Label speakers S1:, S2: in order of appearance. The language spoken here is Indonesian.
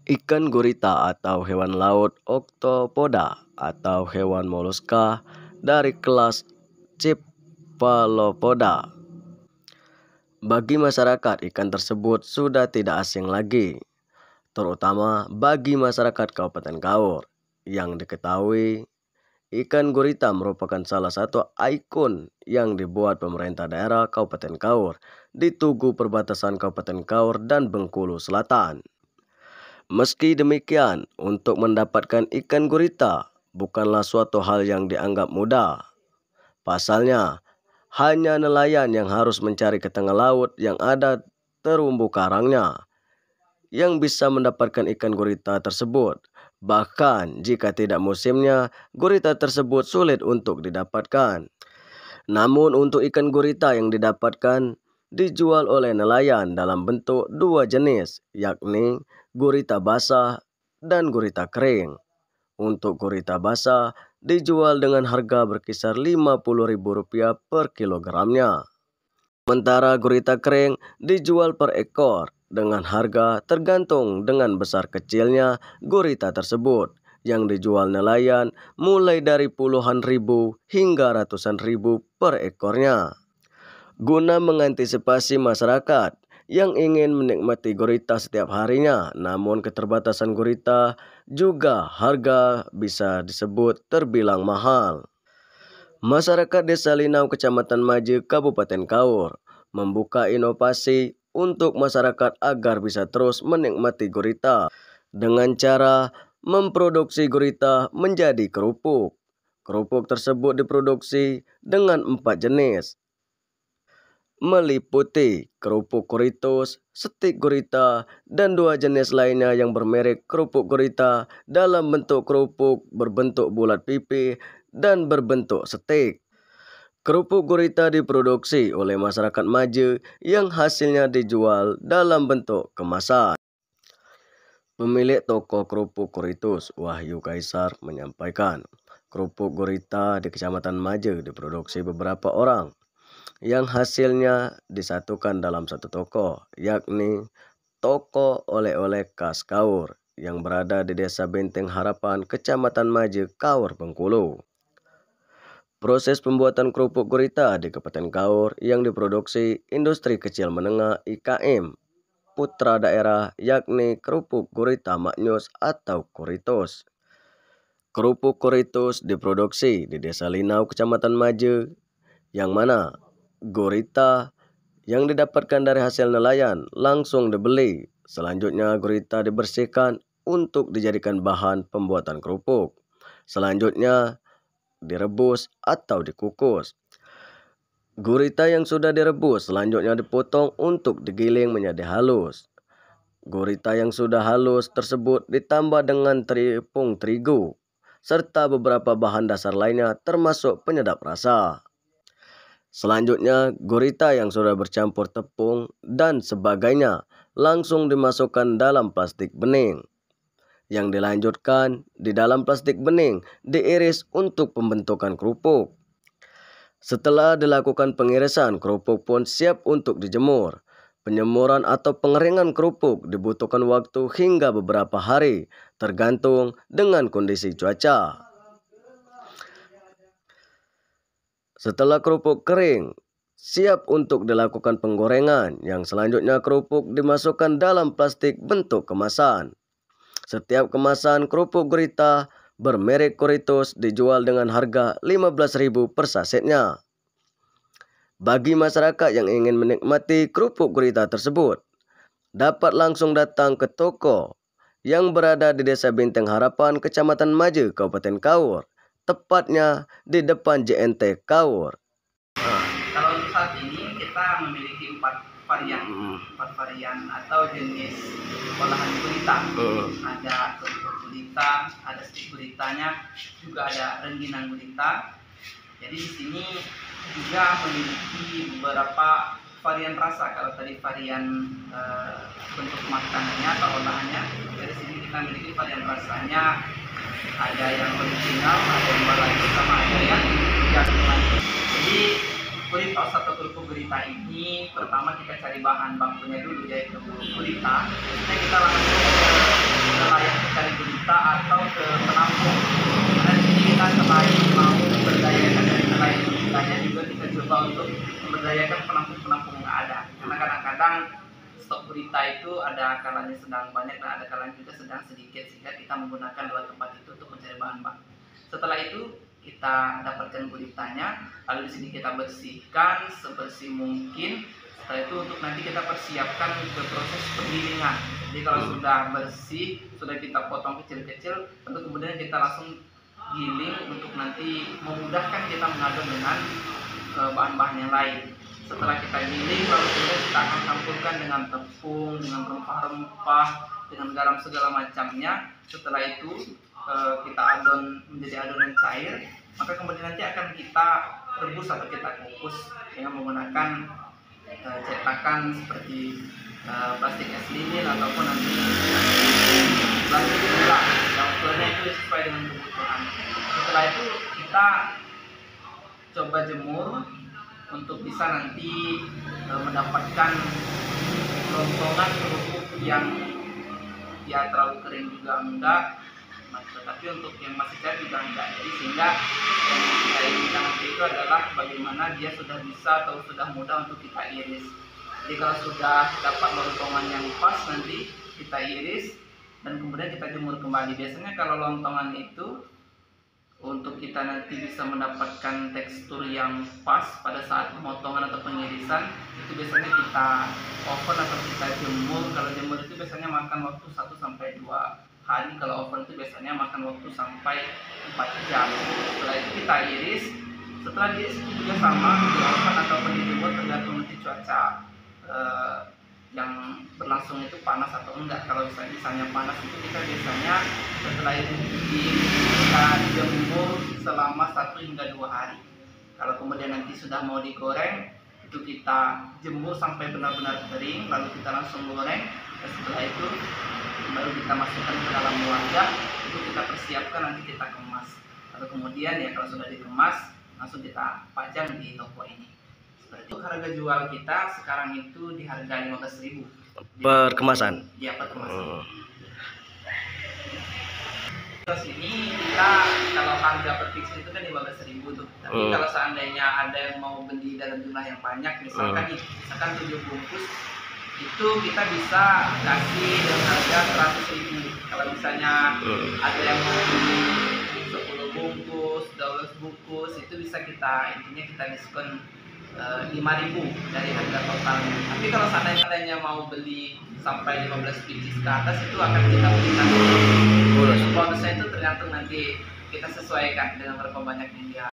S1: Ikan gurita atau hewan laut Octopoda atau hewan moluska dari kelas Cephalopoda. Bagi masyarakat, ikan tersebut sudah tidak asing lagi, terutama bagi masyarakat Kabupaten Kaur. Yang diketahui, ikan gurita merupakan salah satu ikon yang dibuat pemerintah daerah Kabupaten Kaur di tugu perbatasan Kabupaten Kaur dan Bengkulu Selatan. Meski demikian, untuk mendapatkan ikan gurita bukanlah suatu hal yang dianggap mudah. Pasalnya, hanya nelayan yang harus mencari ke tengah laut yang ada terumbu karangnya yang bisa mendapatkan ikan gurita tersebut. Bahkan jika tidak musimnya, gurita tersebut sulit untuk didapatkan. Namun untuk ikan gurita yang didapatkan dijual oleh nelayan dalam bentuk dua jenis, yakni gurita basah dan gurita kering. Untuk gurita basah dijual dengan harga berkisar Rp50.000 per kilogramnya. Sementara gurita kering dijual per ekor dengan harga tergantung dengan besar kecilnya gurita tersebut, yang dijual nelayan mulai dari puluhan ribu hingga ratusan ribu per ekornya. Guna mengantisipasi masyarakat yang ingin menikmati gurita setiap harinya, namun keterbatasan gurita juga harga bisa disebut terbilang mahal. Masyarakat Desa Linau, Kecamatan Maje, Kabupaten Kaur membuka inovasi untuk masyarakat agar bisa terus menikmati gurita dengan cara memproduksi gurita menjadi kerupuk. Kerupuk tersebut diproduksi dengan 4 jenis, meliputi kerupuk Kuritus, stik gurita, dan 2 jenis lainnya yang bermerek kerupuk gurita dalam bentuk kerupuk berbentuk bulat pipih dan berbentuk stik. Kerupuk gurita diproduksi oleh masyarakat Maje yang hasilnya dijual dalam bentuk kemasan. Pemilik toko kerupuk Kuritus, Wahyu Kaisar, menyampaikan, kerupuk gurita di Kecamatan Maje diproduksi beberapa orang yang hasilnya disatukan dalam satu toko, yakni toko oleh-oleh khas Kaur yang berada di Desa Benteng Harapan, Kecamatan Maje, Kaur, Bengkulu. Proses pembuatan kerupuk gurita di Kabupaten Kaur yang diproduksi Industri Kecil Menengah IKM putra daerah, yakni kerupuk gurita maknyus atau Kuritus. Kerupuk Kuritus diproduksi di Desa Linau, Kecamatan Maje, yang mana gurita yang didapatkan dari hasil nelayan langsung dibeli. Selanjutnya gurita dibersihkan untuk dijadikan bahan pembuatan kerupuk. Selanjutnya direbus atau dikukus. Gurita yang sudah direbus selanjutnya dipotong untuk digiling menjadi halus. Gurita yang sudah halus tersebut ditambah dengan tepung terigu serta beberapa bahan dasar lainnya termasuk penyedap rasa. Selanjutnya, gurita yang sudah bercampur tepung dan sebagainya langsung dimasukkan dalam plastik bening. Yang dilanjutkan di dalam plastik bening diiris untuk pembentukan kerupuk. Setelah dilakukan pengirisan, kerupuk pun siap untuk dijemur. Penjemuran atau pengeringan kerupuk dibutuhkan waktu hingga beberapa hari, tergantung dengan kondisi cuaca. Setelah kerupuk kering, siap untuk dilakukan penggorengan, yang selanjutnya kerupuk dimasukkan dalam plastik bentuk kemasan. Setiap kemasan kerupuk gurita bermerek Kuritus dijual dengan harga Rp15.000 per sasetnya. Bagi masyarakat yang ingin menikmati kerupuk gurita tersebut, dapat langsung datang ke toko yang berada di Desa Benteng Harapan, Kecamatan Maje, Kabupaten Kaur, tepatnya di depan JNT Kaur.
S2: Kalau untuk saat ini kita memiliki 4 varian atau jenis olahan gurita. Ada kerupuk gurita, ada stik guritanya, juga ada rengginang gurita. Jadi di sini juga memiliki beberapa varian rasa. Kalau tadi varian bentuk makanannya atau olahannya, dari sini kita memiliki varian rasanya. Ada yang original, ada yang balado, sama ada yang jagoan. Jadi gurita atau kerupuk gurita ini pertama kita cari bahan bakunya dulu, yaitu gurita. Kita langsung gurita atau ke penampung. Karena di sini kita selain mau memberdayakan dari selain guritanya juga kita coba untuk memberdayakan penampung-penampung yang ada. Karena kadang-kadang stok gurita itu ada kalanya sedang banyak dan ada kalanya juga sedang sedikit, sehingga kita menggunakan dua tempat itu untuk mencari bahan-bahan. Setelah itu kita dapatkan guritanya, lalu di sini kita bersihkan sebersih mungkin. Setelah itu untuk nanti kita persiapkan ke proses penggilingan. Jadi kalau sudah bersih, sudah kita potong kecil-kecil, tentu kemudian kita langsung giling untuk nanti memudahkan kita mengaduk dengan bahan-bahan yang lain. Setelah kita giling, lalu kemudian kita akan campurkan dengan tepung, dengan rempah-rempah, dengan garam segala macamnya. Setelah itu kita adon menjadi adonan cair, maka kemudian nanti akan kita rebus atau kita kukus dengan menggunakan cetakan seperti plastik es lilin ataupun nanti plastik gula yang ukurannya itu sesuai dengan kebutuhan. Setelah itu kita coba jemur untuk bisa nanti mendapatkan rontongan kerupuk yang ya terlalu kering juga enggak, tetapi untuk yang masih cair juga enggak. Jadi sehingga yang kita inginkan nanti itu adalah bagaimana dia sudah bisa atau sudah mudah untuk kita iris. Jadi kalau sudah dapat lontongan yang pas, nanti kita iris dan kemudian kita jemur kembali. Biasanya kalau lontongan itu untuk kita nanti bisa mendapatkan tekstur yang pas pada saat pemotongan atau pengirisan, itu biasanya kita oven atau kita jemur. Kalau jemur itu biasanya makan waktu 1 sampai 2 hari, kalau oven itu biasanya makan waktu sampai 4 jam. Setelah itu kita iris. Setelah diiris itu juga sama di oven ataupun dijemur, tergantung nanti cuaca yang berlangsung itu panas atau enggak. Kalau misalnya panas itu kita biasanya setelah itu kita jemur selama 1 hingga 2 hari. Kalau kemudian nanti sudah mau digoreng, itu kita jemur sampai benar-benar kering, lalu kita langsung goreng. Dan setelah itu baru kita masukkan ke dalam wadah, itu kita persiapkan, nanti kita kemas. Lalu kemudian ya kalau sudah dikemas, langsung kita pajang di toko ini. Seperti itu. Harga jual kita sekarang itu di harga 15.000
S1: per kemasan.
S2: Ya, per kemasan. Terus ini kita kalau harga per fix itu kan 15.000 tuh. Tapi kalau seandainya ada yang mau beli dalam jumlah yang banyak, misalkan 7 bungkus, itu kita bisa kasih dengan harga 100.000. Kalau misalnya ada yang mau beli 10 bungkus, 12 bungkus, itu bisa intinya kita diskon 5.000 dari harga totalnya. Tapi kalau seandainya mau beli sampai 15 pieces ke atas, itu akan kita berikan bonusnya. Itu tergantung nanti kita sesuaikan dengan berapa banyak yang dia